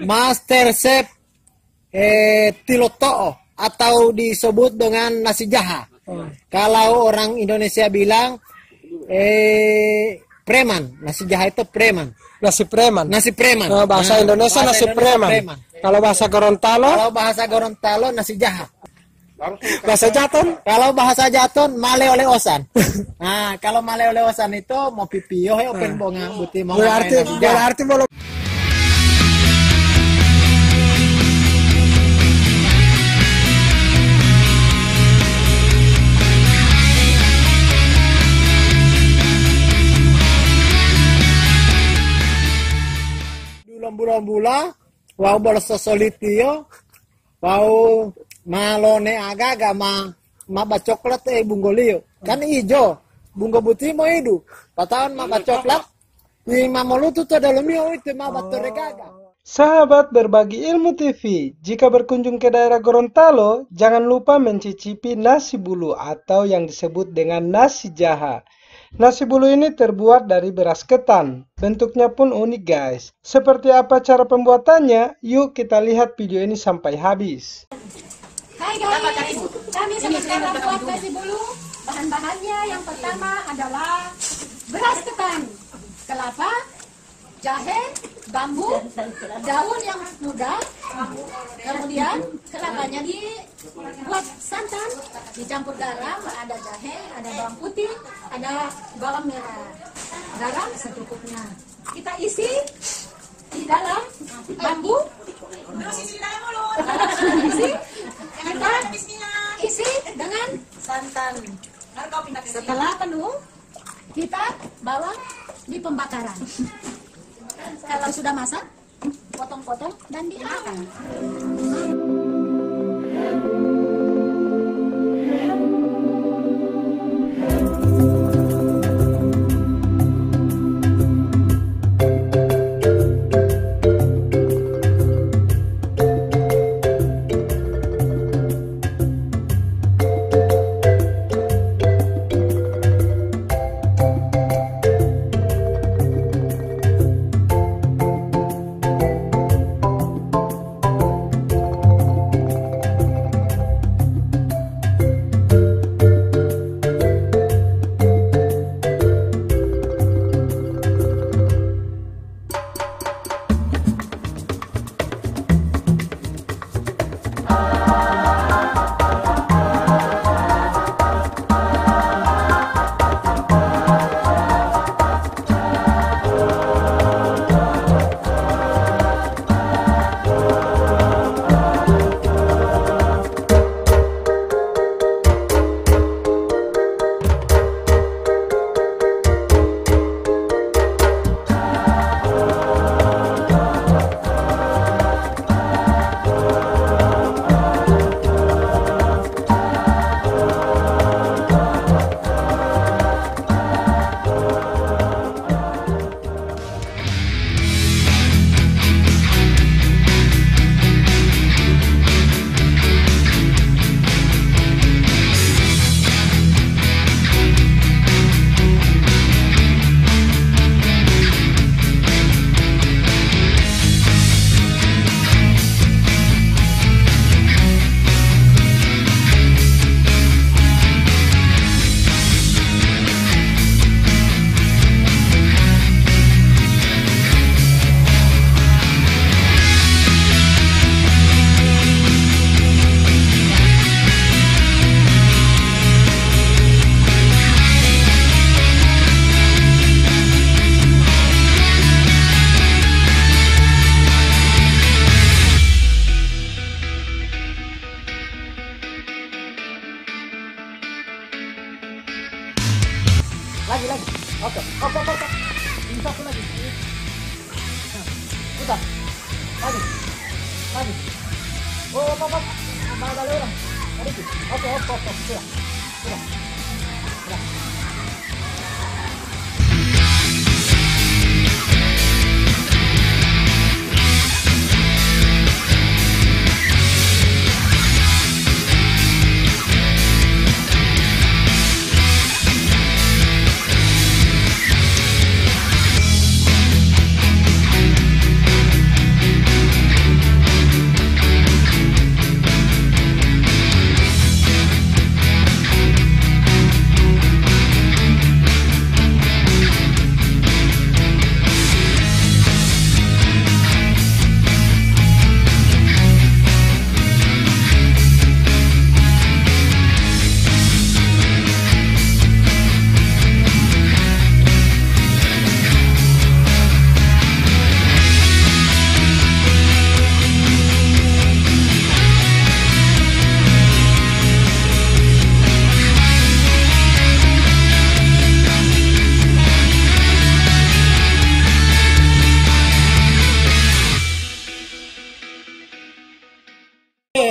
Master Chef Tiloto atau disebut dengan nasi jaha. Kalau orang Indonesia bilang preman, nasi jaha itu preman. Nasi preman. Nasi preman. Bahasa Indonesia nasi preman. Kalau bahasa Gorontalo? Kalau bahasa Gorontalo nasi jaha. Bahasa Jaton? Kalau bahasa Jaton male oleh osan. Nah, kalau male oleh osan itu mau pipio open bonga buti mau berarti belum. Bulan-bulan wau bolos sosolitio wau malone aga ma coklat bunggolio kan ijo bungo putih mau hidu patawan ma coklat ni mamolutu to dalomio itu ma batoregaga. Sahabat Berbagi Ilmu TV, jika berkunjung ke daerah Gorontalo, jangan lupa mencicipi nasi bulu atau yang disebut dengan nasi jaha. Nasi bulu ini terbuat dari beras ketan. Bentuknya pun unik guys. Seperti apa cara pembuatannya? Yuk kita lihat video ini sampai habis. Hai guys, kami sekarang membuat nasi bulu. Bahan-bahannya yang pertama adalah beras ketan, kelapa, jahe, bambu, daun yang muda, kemudian kelapanya dibuat santan, dicampur garam, ada jahe, ada bawang putih, ada bawang merah, garam secukupnya. Kita isi di dalam bambu, kita isi dengan santan. Setelah penuh, kita bawa di pembakaran. Kalau sudah masak, potong-potong dan dimakan. Lagi. Oke. Ini satu lagi. Nah, putar. Lagi. Oh, apa. Mana ada orang? Oke. Sudah.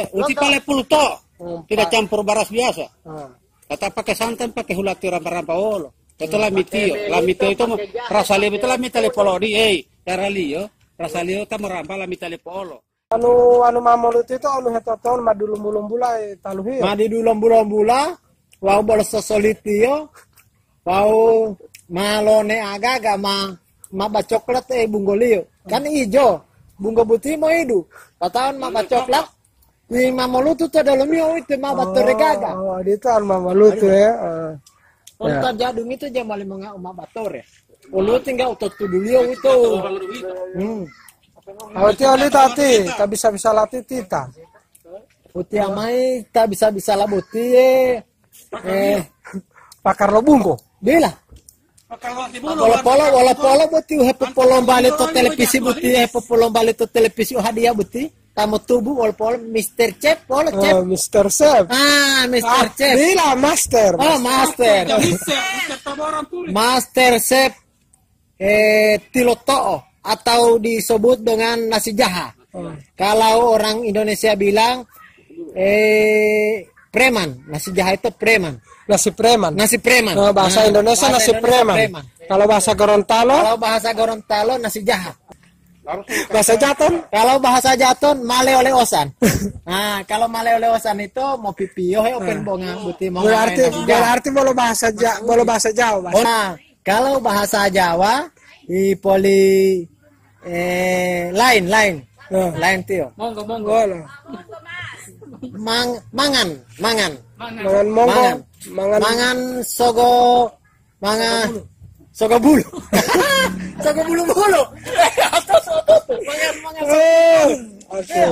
uti pale puluto. Tidak Pak. campur baras biasa. Ah. Kata pakai santan, pakai hulati rampa-rampa olo. Itu lamitio. Lamitio itu rasa leo itu lamita le polodi. Cara lio, rasa leo ta merampa lamita le polo. Anu mamolu itu anu hetoton madulum-bula taluhi. Ma di dulom-bula wau bolos sosolitio wau malone aga ma bacoklat bunggolio. Kan ijo, bungo buti mo idu. Patawan ma bacoklat ni mamolu tu dalamio itu ma batore gaga. Oh, itu anu mamolu itu ya. Untuk jadung itu dia maling mga ma batore. Ulu tinggal utot dulio itu. Awati oli tati, tak bisa latih tita. Uti amai tak bisa labuti Pakar lo bungko. bila. Polo buti polo balik to televisi buti polo balik to televisi hadiah buti tamu tubuh polo Mr. Chef polo chef. Oh, Mr. Chef. Mr. Chef. Bila master. Oh, master. Master Chef Tiloto atau disebut dengan nasi jaha. Kalau orang Indonesia bilang preman, nasi jaha itu preman. Nasi preman. Nasi preman. Nah, bahasa Indonesia nasi preman. Kalau bahasa Gorontalo? Kalau bahasa Gorontalo nasi jaha. Bahasa Jaton? Kalau bahasa Jaton male oleh osan. Nah, kalau male oleh osan itu mau pipio open bonga buti mau berarti bolo bahasa Jawa. Oh, nah, kalau bahasa Jawa di poli lain tio. Monggo. Mangan. Mangan sogo bulu. Sogo bulu. Atau soto. Mangan. Oke.